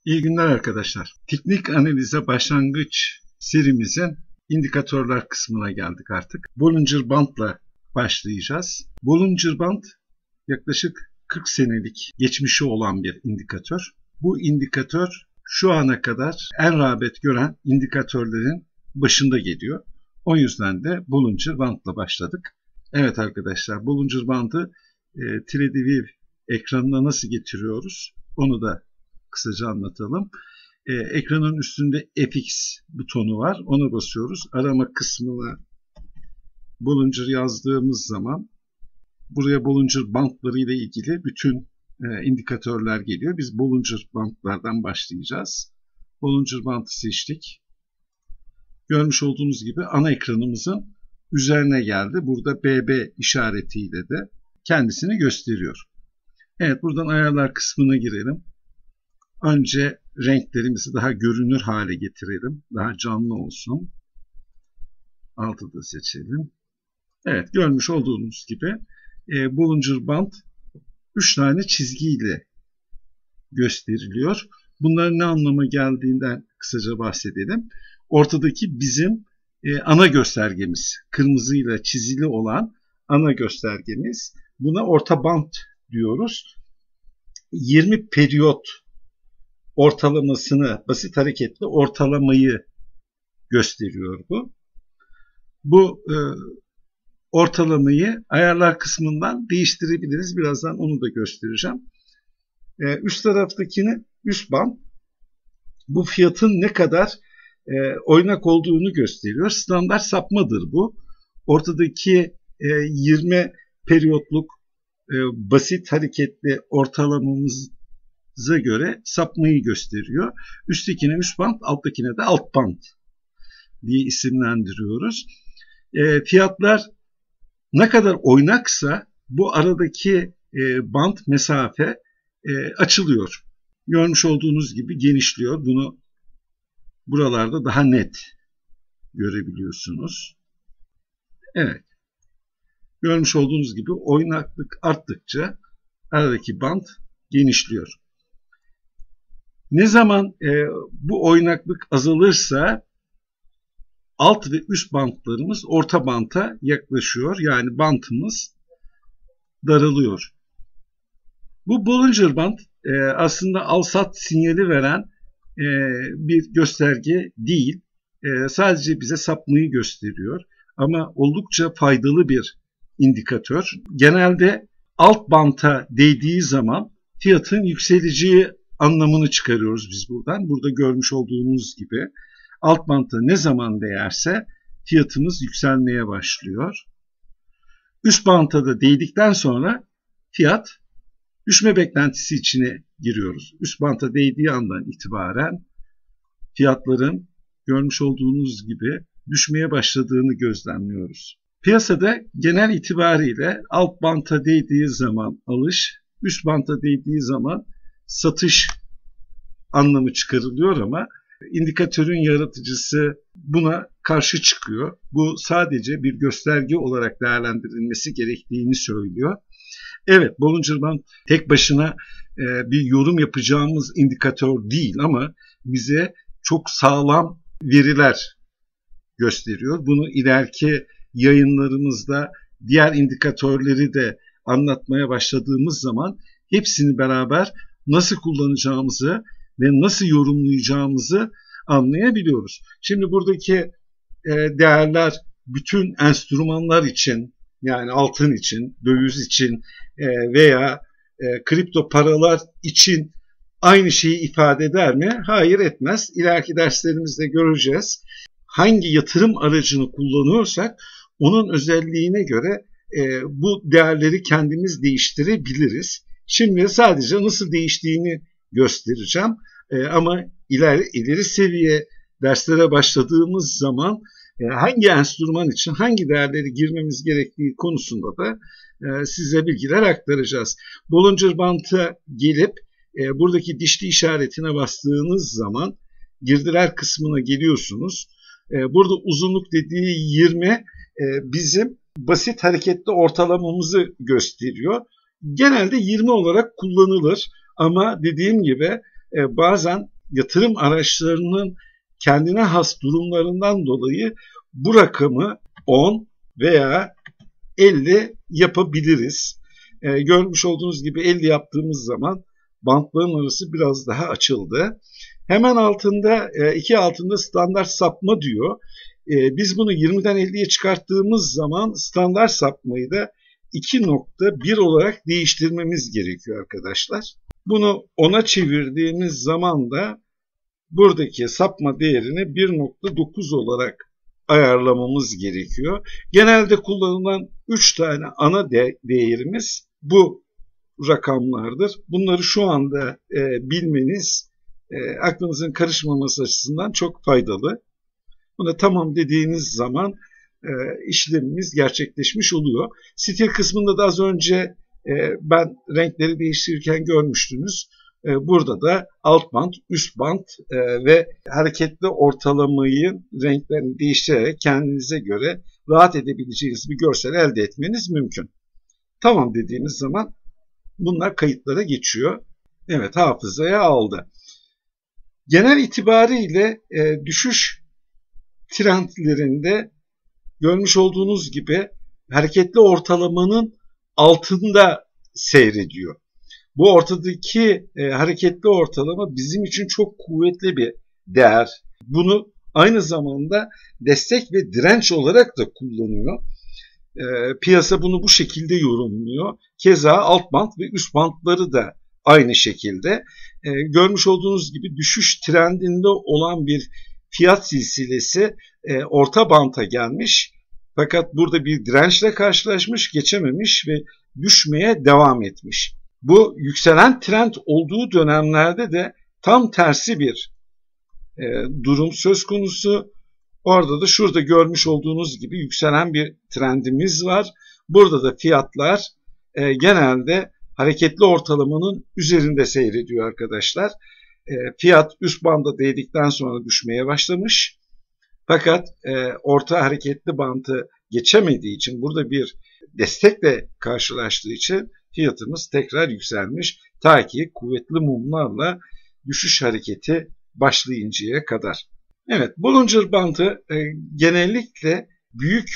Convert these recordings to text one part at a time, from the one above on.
İyi günler arkadaşlar. Teknik analize başlangıç serimizin indikatörler kısmına geldik artık. Bollinger Band'la başlayacağız. Bollinger Band yaklaşık 40 senelik geçmişi olan bir indikatör. Bu indikatör şu ana kadar en rağbet gören indikatörlerin başında geliyor. O yüzden de Bollinger Band'la başladık. Evet arkadaşlar, Bollinger Band'ı 3D View ekranına nasıl getiriyoruz? Onu da kısaca anlatalım. Ekranın üstünde FX butonu var. Ona basıyoruz. Arama kısmına Bollinger yazdığımız zaman buraya Bollinger bandları ile ilgili bütün indikatörler geliyor. Biz Bollinger bandlardan başlayacağız. Bollinger bandı seçtik. Görmüş olduğunuz gibi ana ekranımızın üzerine geldi. Burada BB işaretiyle de kendisini gösteriyor. Evet, buradan ayarlar kısmına girelim. Önce renklerimizi daha görünür hale getirelim. Daha canlı olsun. Altı da seçelim. Evet, görmüş olduğunuz gibi Bollinger Band 3 tane çizgiyle gösteriliyor. Bunların ne anlama geldiğinden kısaca bahsedelim. Ortadaki bizim ana göstergemiz. Kırmızıyla çizili olan ana göstergemiz. Buna orta band diyoruz. 20 periyot ortalamasını, basit hareketli ortalamayı gösteriyor bu. Bu ortalamayı ayarlar kısmından değiştirebiliriz. Birazdan onu da göstereceğim. Üst taraftakini, üst band, bu fiyatın ne kadar oynak olduğunu gösteriyor. Standart sapmadır bu. Ortadaki 20 periyotluk basit hareketli ortalamamıza göre sapmayı gösteriyor. Üsttekine üst band, alttakine de alt band diye isimlendiriyoruz. Fiyatlar ne kadar oynaksa bu aradaki band mesafe açılıyor. Görmüş olduğunuz gibi genişliyor. Bunu buralarda daha net görebiliyorsunuz. Evet. Görmüş olduğunuz gibi oynaklık arttıkça aradaki band genişliyor. Ne zaman bu oynaklık azalırsa alt ve üst bantlarımız orta banta yaklaşıyor. Yani bantımız daralıyor. Bu Bollinger Band aslında al-sat sinyali veren bir gösterge değil. Sadece bize sapmayı gösteriyor. Ama oldukça faydalı bir indikatör. Genelde alt banta değdiği zaman fiyatın yükseleceği anlamını çıkarıyoruz biz buradan. Burada görmüş olduğunuz gibi alt banta ne zaman değerse fiyatımız yükselmeye başlıyor. Üst banta da değdikten sonra fiyat düşme beklentisi içine giriyoruz. Üst banta değdiği andan itibaren fiyatların görmüş olduğunuz gibi düşmeye başladığını gözlemliyoruz. Piyasada genel itibariyle alt banta değdiği zaman alış, üst banta değdiği zaman satış anlamı çıkarılıyor ama indikatörün yaratıcısı buna karşı çıkıyor. Bu sadece bir gösterge olarak değerlendirilmesi gerektiğini söylüyor. Evet, Bollinger Band tek başına bir yorum yapacağımız indikatör değil ama bize çok sağlam veriler gösteriyor. Bunu ileriki yayınlarımızda diğer indikatörleri de anlatmaya başladığımız zaman hepsini beraber nasıl kullanacağımızı ve nasıl yorumlayacağımızı anlayabiliyoruz. Şimdi buradaki değerler bütün enstrümanlar için, yani altın için, döviz için veya kripto paralar için aynı şeyi ifade eder mi? Hayır, etmez. İleriki derslerimizde göreceğiz. Hangi yatırım aracını kullanıyorsak onun özelliğine göre bu değerleri kendimiz değiştirebiliriz. Şimdi sadece nasıl değiştiğini göstereceğim. Ama ileri seviye derslere başladığımız zaman hangi enstrüman için hangi değerleri girmemiz gerektiği konusunda da size bilgiler aktaracağız. Bollinger Band'a gelip buradaki dişli işaretine bastığınız zaman girdiler kısmına geliyorsunuz. Burada uzunluk dediği 20 bizim basit hareketli ortalamamızı gösteriyor. Genelde 20 olarak kullanılır ama dediğim gibi bazen yatırım araçlarının kendine has durumlarından dolayı bu rakamı 10 veya 50 yapabiliriz. Görmüş olduğunuz gibi 50 yaptığımız zaman bantların arası biraz daha açıldı. Hemen altında, iki altında standart sapma diyor. Biz bunu 20'den 50'ye çıkarttığımız zaman standart sapmayı da 2.1 olarak değiştirmemiz gerekiyor arkadaşlar. Bunu 10'a çevirdiğimiz zaman da buradaki sapma değerini 1.9 olarak ayarlamamız gerekiyor. Genelde kullanılan 3 tane ana değerimiz bu rakamlardır. Bunları şu anda bilmeniz aklınızın karışmaması açısından çok faydalı. Buna tamam dediğiniz zaman işlemimiz gerçekleşmiş oluyor. Stil kısmında da az önce ben renkleri değiştirirken görmüştünüz. Burada da alt bant, üst bant ve hareketli ortalamayı renklerini değiştirerek kendinize göre rahat edebileceğiniz bir görsel elde etmeniz mümkün. Tamam dediğiniz zaman bunlar kayıtlara geçiyor. Evet, hafızaya aldı. Genel itibariyle düşüş trendlerinde görmüş olduğunuz gibi hareketli ortalamanın altında seyrediyor. Bu ortadaki hareketli ortalama bizim için çok kuvvetli bir değer. Bunu aynı zamanda destek ve direnç olarak da kullanıyor. Piyasa bunu bu şekilde yorumluyor. Keza alt bant ve üst bantları da aynı şekilde. Görmüş olduğunuz gibi düşüş trendinde olan bir fiyat silsilesi orta banta gelmiş. Fakat burada bir dirençle karşılaşmış, geçememiş ve düşmeye devam etmiş. Bu yükselen trend olduğu dönemlerde de tam tersi bir durum söz konusu. Orada da şurada görmüş olduğunuz gibi yükselen bir trendimiz var. Burada da fiyatlar genelde hareketli ortalamanın üzerinde seyrediyor arkadaşlar. Fiyat üst banda değdikten sonra düşmeye başlamış. Fakat orta hareketli bandı geçemediği için, burada bir destekle karşılaştığı için fiyatımız tekrar yükselmiş. Ta ki kuvvetli mumlarla düşüş hareketi başlayıncaya kadar. Evet, Bollinger Bandı genellikle büyük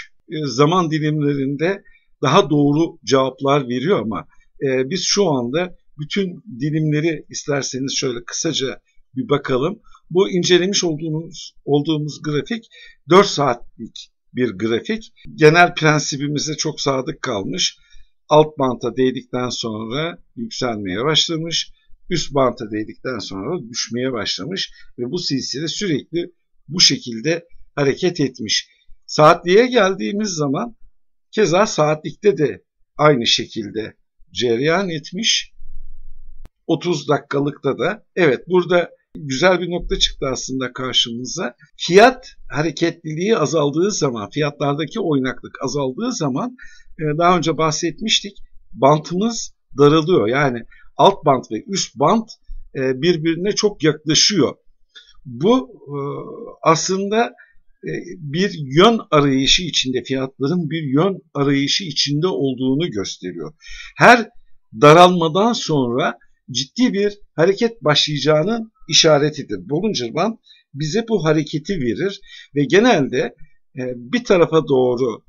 zaman dilimlerinde daha doğru cevaplar veriyor ama biz şu anda bütün dilimleri isterseniz şöyle kısaca bir bakalım. Bu incelemiş olduğumuz grafik 4 saatlik bir grafik. Genel prensibimize çok sadık kalmış. Alt banta değdikten sonra yükselmeye başlamış. Üst banta değdikten sonra düşmeye başlamış ve bu silsile sürekli bu şekilde hareket etmiş. Saatliğe geldiğimiz zaman keza saatlikte de aynı şekilde cereyan etmiş. 30 dakikalıkta da evet, burada güzel bir nokta çıktı aslında karşımıza. Fiyat hareketliliği azaldığı zaman, fiyatlardaki oynaklık azaldığı zaman daha önce bahsetmiştik, bantımız daralıyor. Yani alt bant ve üst bant birbirine çok yaklaşıyor. Bu aslında bir yön arayışı içinde, fiyatların bir yön arayışı içinde olduğunu gösteriyor. Her daralmadan sonra ciddi bir hareket başlayacağının işaretidir. Bollinger Band bize bu hareketi verir ve genelde bir tarafa doğru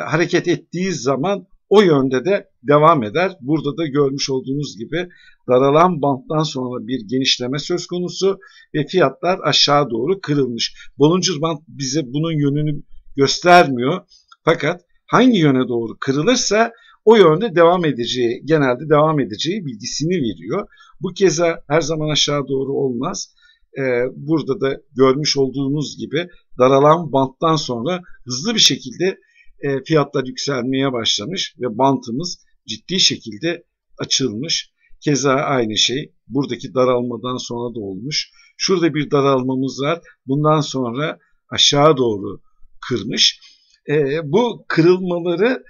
hareket ettiği zaman o yönde de devam eder. Burada da görmüş olduğunuz gibi daralan banttan sonra bir genişleme söz konusu ve fiyatlar aşağı doğru kırılmış. Bollinger Band bize bunun yönünü göstermiyor. Fakat hangi yöne doğru kırılırsa o yönde devam edeceği, genelde devam edeceği bilgisini veriyor. Bu keza her zaman aşağı doğru olmaz. Burada da görmüş olduğunuz gibi daralan banttan sonra hızlı bir şekilde fiyatlar yükselmeye başlamış ve bantımız ciddi şekilde açılmış. Keza aynı şey buradaki daralmadan sonra da olmuş. Şurada bir daralmamız var. Bundan sonra aşağı doğru kırmış. Bu kırılmaları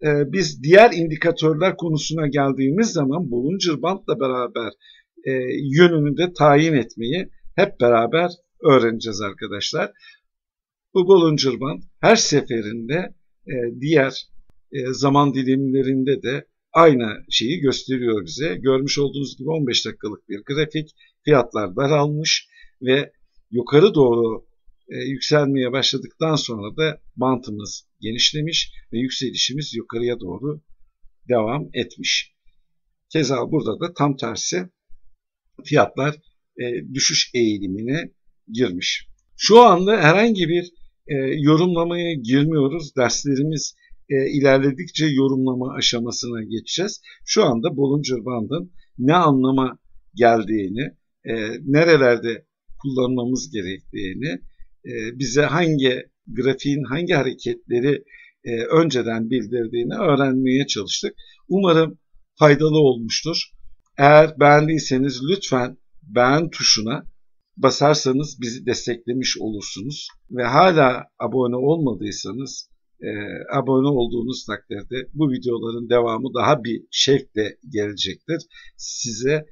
biz diğer indikatörler konusuna geldiğimiz zaman Bollinger Band'la beraber yönünü de tayin etmeyi hep beraber öğreneceğiz arkadaşlar. Bu Bollinger Band her seferinde diğer zaman dilimlerinde de aynı şeyi gösteriyor bize. Görmüş olduğunuz gibi 15 dakikalık bir grafik. Fiyatlar daralmış. ve yukarı doğru yükselmeye başladıktan sonra da bantımız genişlemiş ve yükselişimiz yukarıya doğru devam etmiş. Keza burada da tam tersi fiyatlar düşüş eğilimine girmiş. Şu anda herhangi bir yorumlamaya girmiyoruz. Derslerimiz ilerledikçe yorumlama aşamasına geçeceğiz. Şu anda Bollinger Band'ın ne anlama geldiğini, nerelerde kullanmamız gerektiğini, bize hangi grafiğin hangi hareketleri önceden bildirdiğini öğrenmeye çalıştık. Umarım faydalı olmuştur. Eğer beğendiyseniz lütfen beğen tuşuna basarsanız bizi desteklemiş olursunuz. Ve hala abone olmadıysanız abone olduğunuz takdirde bu videoların devamı daha bir şevkle gelecektir. Size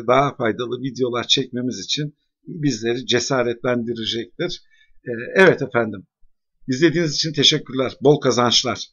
daha faydalı videolar çekmemiz için bizleri cesaretlendirecektir. Evet efendim. İzlediğiniz için teşekkürler. Bol kazançlar.